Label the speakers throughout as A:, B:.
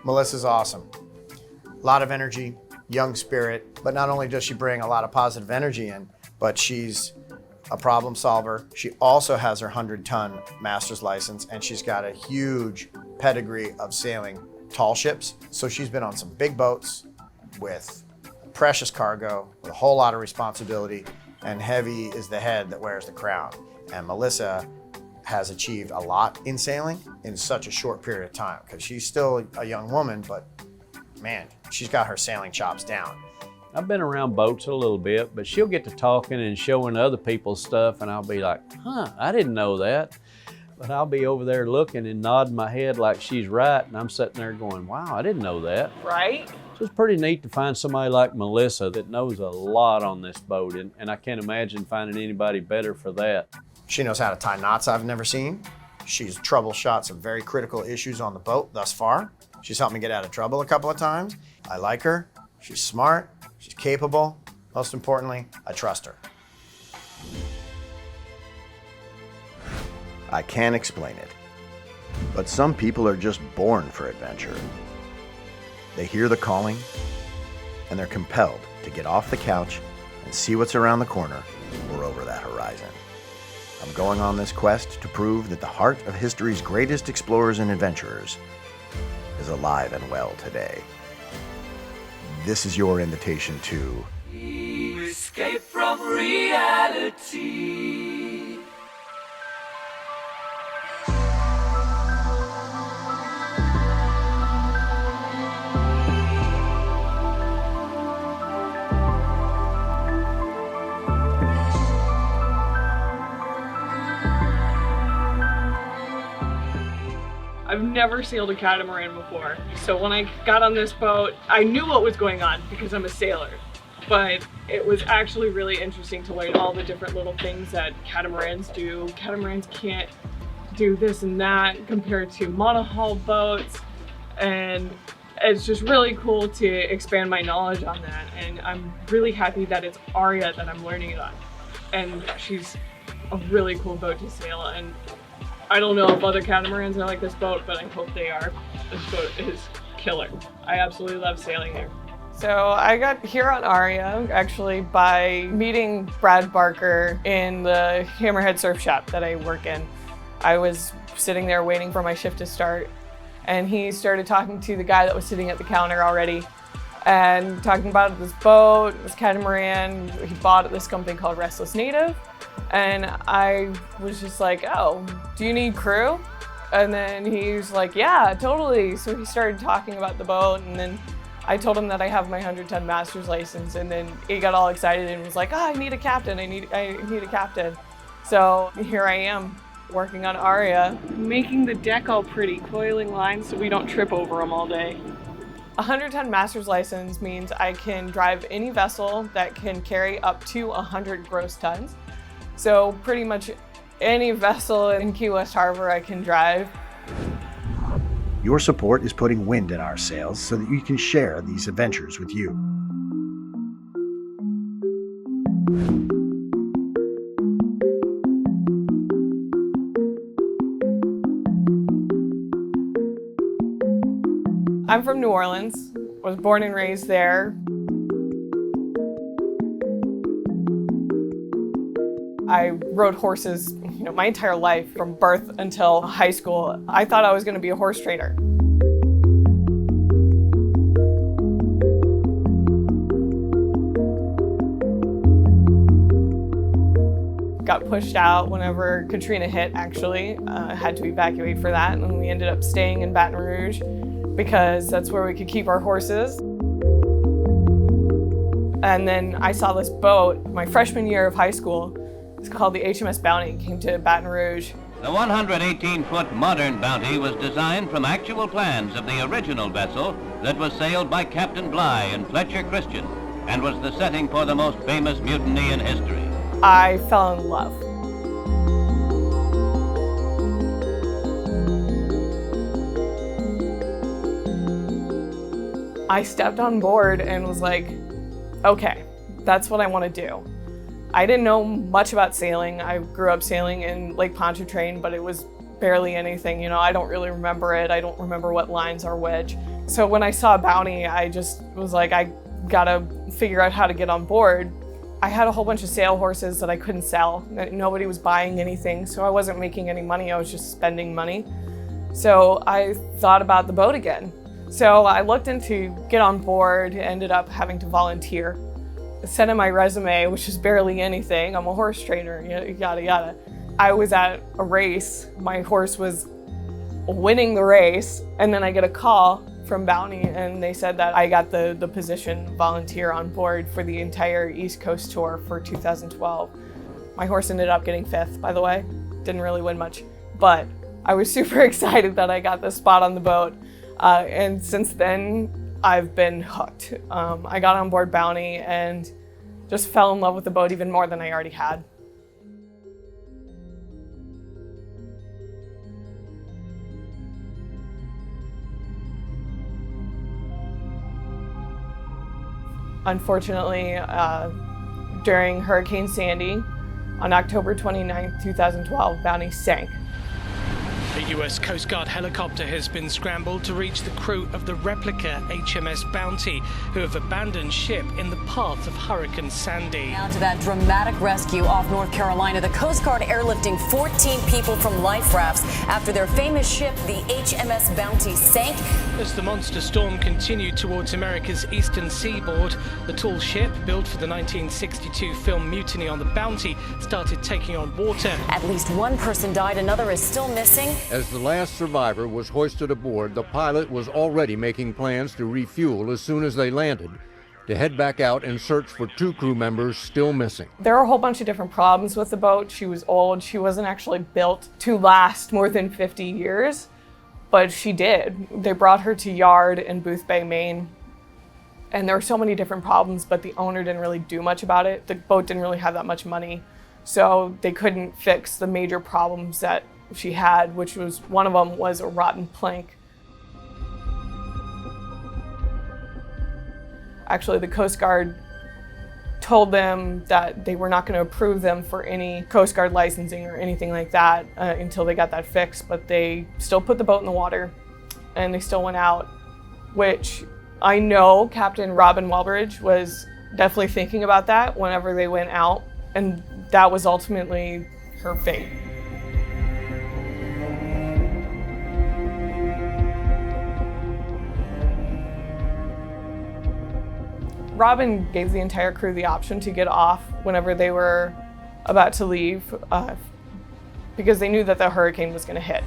A: Melissa's awesome. A lot of energy, young spirit, but not only does she bring a lot of positive energy in, but she's a problem solver. She also has her 100-ton master's license, and she's got a huge pedigree of sailing tall ships. So she's been on some big boats with precious cargo, with a whole lot of responsibility, and heavy is the head that wears the crown. And Melissa has achieved a lot in sailing in such a short period of time, because she's still a young woman, but man, she's got her sailing chops down.
B: I've been around boats a little bit, but she'll get to talking and showing other people's stuff, and I'll be like, I didn't know that. But I'll be over there looking and nodding my head like she's right, and I'm sitting there going, wow, I didn't know that.
C: Right?
B: So it's pretty neat to find somebody like Melissa that knows a lot on this boat, and I can't imagine finding anybody better for that.
A: She knows how to tie knots I've never seen. She's troubleshot some very critical issues on the boat thus far. She's helped me get out of trouble a couple of times. I like her. She's smart. She's capable. Most importantly, I trust her.
D: I can't explain it, but some people are just born for adventure. They hear the calling, and they're compelled to get off the couch and see what's around the corner or over that horizon. I'm going on this quest to prove that the heart of history's greatest explorers and adventurers is alive and well today. This is your invitation to
E: escape from reality.
C: I've never sailed a catamaran before, so when I got on this boat, I knew what was going on because I'm a sailor, but it was actually really interesting to learn all the different little things that catamarans do. Catamarans can't do this and that compared to monohull boats, and it's just really cool to expand my knowledge on that, and I'm really happy that it's Aria that I'm learning it on, and she's a really cool boat to sail, and I don't know if other catamarans are like this boat, but I hope they are. This boat is killer. I absolutely love sailing here. So I got here on Aria actually by meeting Brad Barker in the Hammerhead surf shop that I work in. I was sitting there waiting for my shift to start, and he started talking to the guy that was sitting at the counter already and talking about this boat, this catamaran he bought at this company called Restless Native. And I was just like, oh, do you need crew? And then he's like, yeah, totally. So he started talking about the boat, and then I told him that I have my 100-ton master's license, and then he got all excited and was like, oh, I need a captain, I need a captain. So here I am, working on Aria, making the deck all pretty, coiling lines so we don't trip over them all day. A 100-ton master's license means I can drive any vessel that can carry up to 100 gross tons. So pretty much any vessel in Key West Harbor I can drive.
D: Your support is putting wind in our sails so that we can share these adventures with you.
C: I'm from New Orleans, was born and raised there. I rode horses, my entire life from birth until high school. I thought I was going to be a horse trainer. Got pushed out whenever Katrina hit, actually. Had to evacuate for that, and we ended up staying in Baton Rouge because that's where we could keep our horses. And then I saw this boat my freshman year of high school. It's called the HMS Bounty. It came to Baton Rouge.
F: The 118-foot modern Bounty was designed from actual plans of the original vessel that was sailed by Captain Bligh and Fletcher Christian and was the setting for the most famous mutiny in history.
C: I fell in love. I stepped on board and was like, okay, that's what I want to do. I didn't know much about sailing. I grew up sailing in Lake Pontchartrain, but it was barely anything. You know, I don't really remember it. I don't remember what lines are which. So when I saw Bounty, I just was like, I gotta figure out how to get on board. I had a whole bunch of sail horses that I couldn't sell. Nobody was buying anything, so I wasn't making any money. I was just spending money. So I thought about the boat again. So I looked into get on board, ended up having to volunteer. Sent in my resume, which is barely anything. I'm a horse trainer, yada, yada. I was at a race. My horse was winning the race, and then I get a call from Bounty, and they said that I got the position volunteer on board for the entire East Coast tour for 2012. My horse ended up getting 5th, by the way. Didn't really win much, but I was super excited that I got the spot on the boat. And since then, I've been hooked. I got on board Bounty and just fell in love with the boat even more than I already had. Unfortunately, during Hurricane Sandy, on October 29, 2012, Bounty sank.
G: The US Coast Guard helicopter has been scrambled to reach the crew of the replica HMS Bounty, who have abandoned ship in the path of Hurricane Sandy.
H: Now to that dramatic rescue off North Carolina. The Coast Guard airlifting 14 people from life rafts after their famous ship, the HMS Bounty, sank.
G: As the monster storm continued towards America's eastern seaboard, the tall ship, built for the 1962 film Mutiny on the Bounty, started taking on water.
H: At least one person died, another is still missing.
I: As the last survivor was hoisted aboard, the pilot was already making plans to refuel as soon as they landed, to head back out and search for 2 crew members still missing.
C: There are a whole bunch of different problems with the boat. She was old. She wasn't actually built to last more than 50 years, but she did. They brought her to yard in Booth Bay, Maine, and there were so many different problems, but the owner didn't really do much about it. The boat didn't really have that much money, so they couldn't fix the major problems that she had, which was one of them was a rotten plank. Actually, the Coast Guard told them that they were not going to approve them for any Coast Guard licensing or anything like that until they got that fixed, but they still put the boat in the water and they still went out, which I know Captain Robin Welbridge was definitely thinking about that whenever they went out, and that was ultimately her fate. Robin gave the entire crew the option to get off whenever they were about to leave because they knew that the hurricane was going to hit.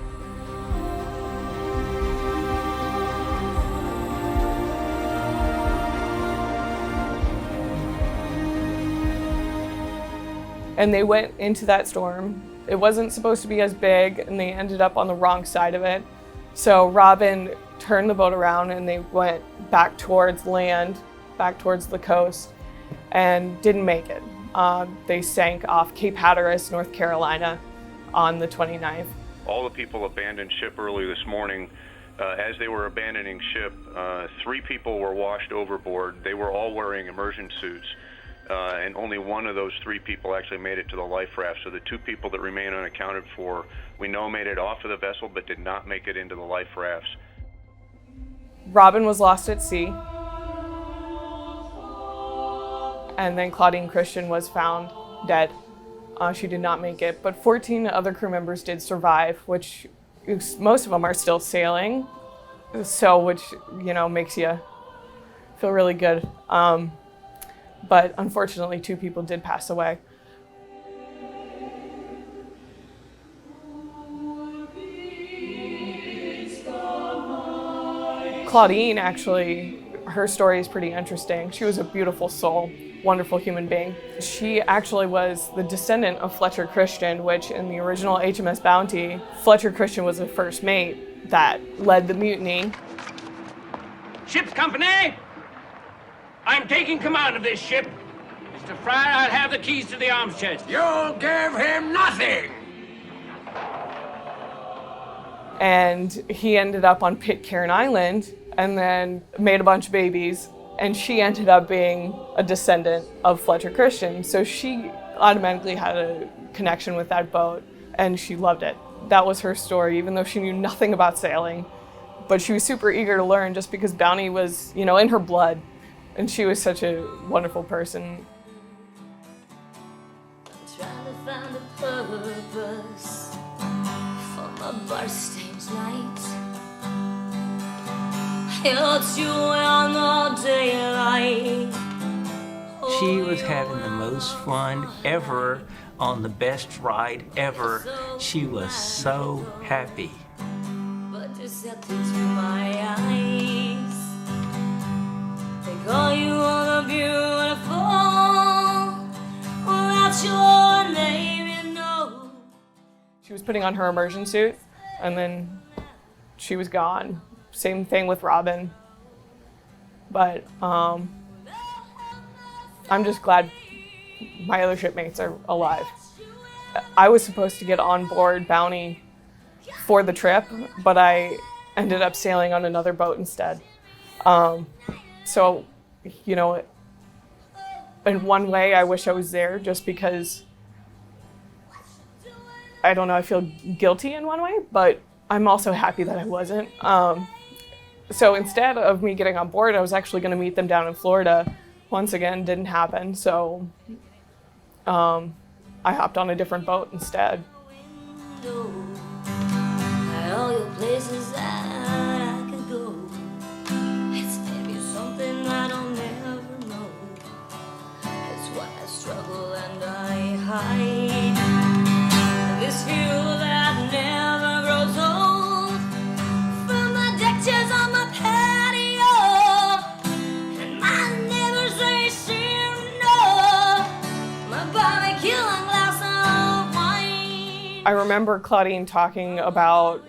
C: And they went into that storm. It wasn't supposed to be as big, and they ended up on the wrong side of it. So Robin turned the boat around and they went back towards land, back towards the coast, and didn't make it. They sank off Cape Hatteras, North Carolina on the 29th.
J: All the people abandoned ship early this morning. As they were abandoning ship, 3 people were washed overboard. They were all wearing immersion suits, and only one of those 3 people actually made it to the life raft. So the 2 people that remain unaccounted for, we know made it off of the vessel but did not make it into the life rafts.
C: Robin was lost at sea. And then Claudine Christian was found dead. She did not make it, but 14 other crew members did survive, which most of them are still sailing, so which, you know, makes you feel really good. But unfortunately, 2 people did pass away. Claudine, actually, her story is pretty interesting. She was a beautiful soul, wonderful human being. She actually was the descendant of Fletcher Christian, which in the original HMS Bounty, Fletcher Christian was the first mate that led the mutiny.
K: Ship's company! I'm taking command of this ship. Mr. Fryer, I'll have the keys to the arms chest. You'll give him nothing!
C: And he ended up on Pitcairn Island and then made a bunch of babies, and she ended up being a descendant of Fletcher Christian. So she automatically had a connection with that boat, and she loved it. that was her story, even though she knew nothing about sailing. But she was super eager to learn just because Bounty was, you know, in her blood. And she was such a wonderful person.
L: I'm trying to find a purpose for my bar-stage night. It's you on all daylight.
M: She was having the most fun ever on the best ride ever. She was so happy.
L: But deceptive to my eyes, they call you all the beautiful. Well, that's your name, you know.
C: She was putting on her immersion suit, and then she was gone. Same thing with Robin. But I'm just glad my other shipmates are alive. I was supposed to get on board Bounty for the trip, but I ended up sailing on another boat instead. So, you know, in one way, I wish I was there just because, I don't know, I feel guilty in one way, but I'm also happy that I wasn't. So instead of me getting on board, I was actually going to meet them down in Florida. Once again, didn't happen, so I hopped on a different boat instead.
L: All your places that I could go. It's maybe something I don't ever know. It's why I struggle and I hide. This fuel that never grows old. From the deck chairs on my patio. And my neighbors they seem to know. My barbecue and glass of wine.
C: I remember Claudine talking about,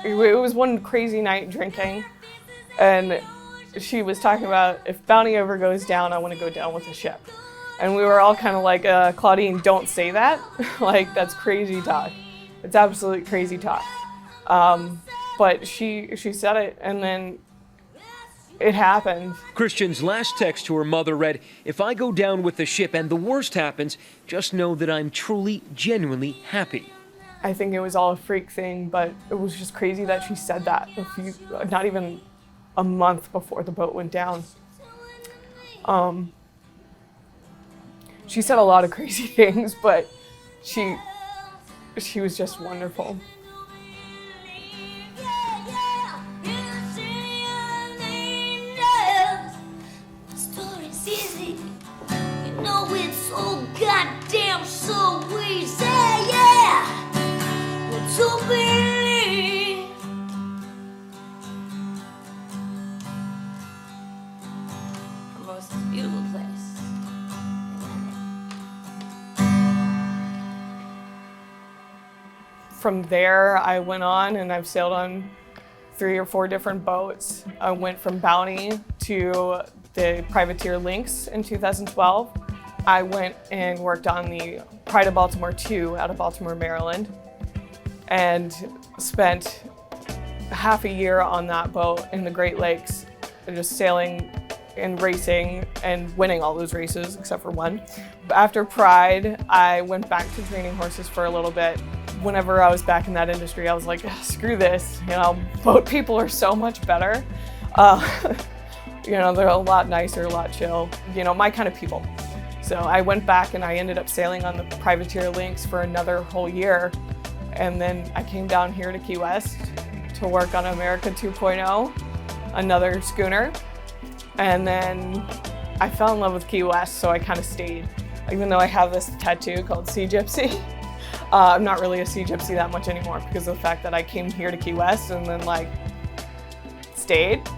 C: it was one crazy night drinking, and she was talking about, if Bounty ever goes down, I want to go down with the ship. And we were all kind of like, Claudine, don't say that. Like, that's crazy talk. It's absolute crazy talk. But she said it, and then it happened.
N: Christian's last text to her mother read, "If I go down with the ship and the worst happens, just know that I'm truly, genuinely happy."
C: I think it was all a freak thing, but it was just crazy that she said that not even a month before the boat went down. She said a lot of crazy things, but she was just wonderful.
L: Story's easy, you know it's so goddamn so easy, yeah. To believe. The most beautiful place.
C: From there, I went on and I've sailed on 3 or 4 different boats. I went from Bounty to the privateer Lynx in 2012. I went and worked on the Pride of Baltimore II out of Baltimore, Maryland, and spent half a year on that boat in the Great Lakes, just sailing and racing and winning all those races except for one. After Pride, I went back to training horses for a little bit. Whenever I was back in that industry, I was like, screw this, you know, boat people are so much better. You know, they're a lot nicer, a lot chill, you know, my kind of people. So I went back and I ended up sailing on the privateer Lynx for another whole year. And then I came down here to Key West to work on America 2.0, another schooner. And then I fell in love with Key West, so I kind of stayed. Even though I have this tattoo called Sea Gypsy, I'm not really a Sea Gypsy that much anymore because of the fact that I came here to Key West and then like stayed.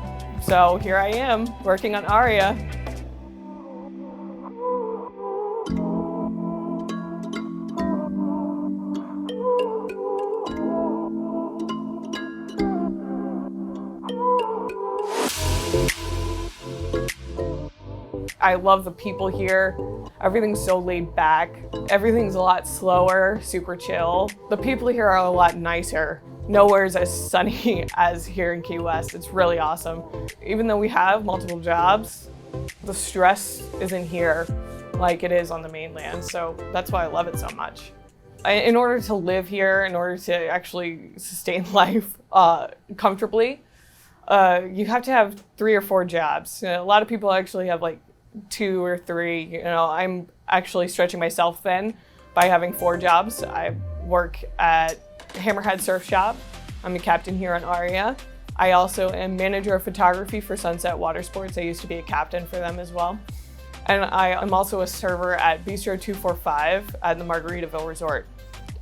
C: So here I am working on Aria. I love the people here. Everything's so laid back. Everything's a lot slower, super chill. The people here are a lot nicer. Nowhere's as sunny as here in Key West. It's really awesome. Even though we have multiple jobs, the stress isn't here like it is on the mainland. So that's why I love it so much. In order to live here, in order to actually sustain life comfortably, you have to have 3 or 4 jobs. You know, a lot of people actually have like 2 or 3. You know, I'm actually stretching myself thin by having 4 jobs. I work at Hammerhead Surf Shop. I'm a captain here on Aria. I also am manager of photography for Sunset Water Sports. I used to be a captain for them as well. And I'm also a server at Bistro 245 at the Margaritaville Resort.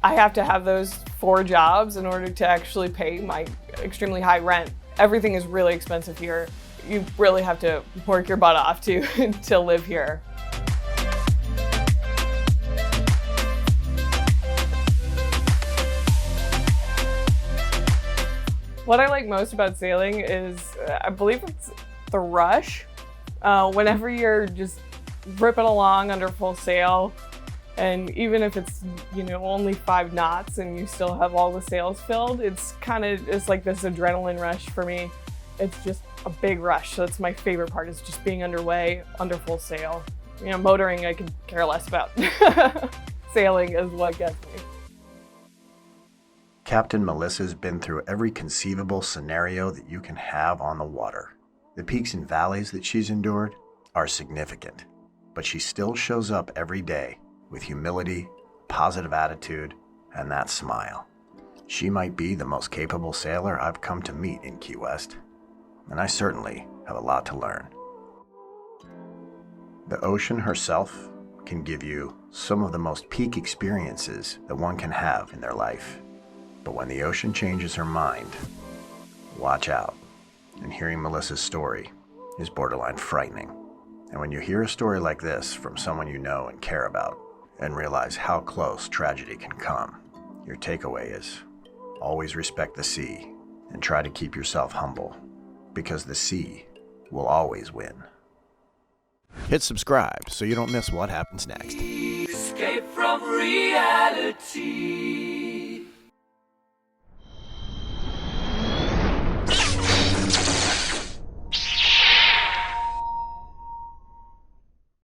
C: I have to have those 4 jobs in order to actually pay my extremely high rent. Everything is really expensive here. You really have to work your butt off to live here. What I like most about sailing is, I believe it's the rush. Whenever you're just ripping along under full sail, and even if it's, you know, only 5 knots and you still have all the sails filled, it's like this adrenaline rush for me. It's just a big rush. So that's my favorite part, is just being underway, under full sail. You know, motoring I could care less about. Sailing is what gets me.
D: Captain Melissa's been through every conceivable scenario that you can have on the water. The peaks and valleys that she's endured are significant, but she still shows up every day with humility, positive attitude, and that smile. She might be the most capable sailor I've come to meet in Key West, and I certainly have a lot to learn. The ocean herself can give you some of the most peak experiences that one can have in their life. But when the ocean changes her mind, watch out. And hearing Melissa's story is borderline frightening. And when you hear a story like this from someone you know and care about, and realize how close tragedy can come, your takeaway is always respect the sea and try to keep yourself humble, because the sea will always win. Hit subscribe so you don't miss what happens next.
E: Escape from reality.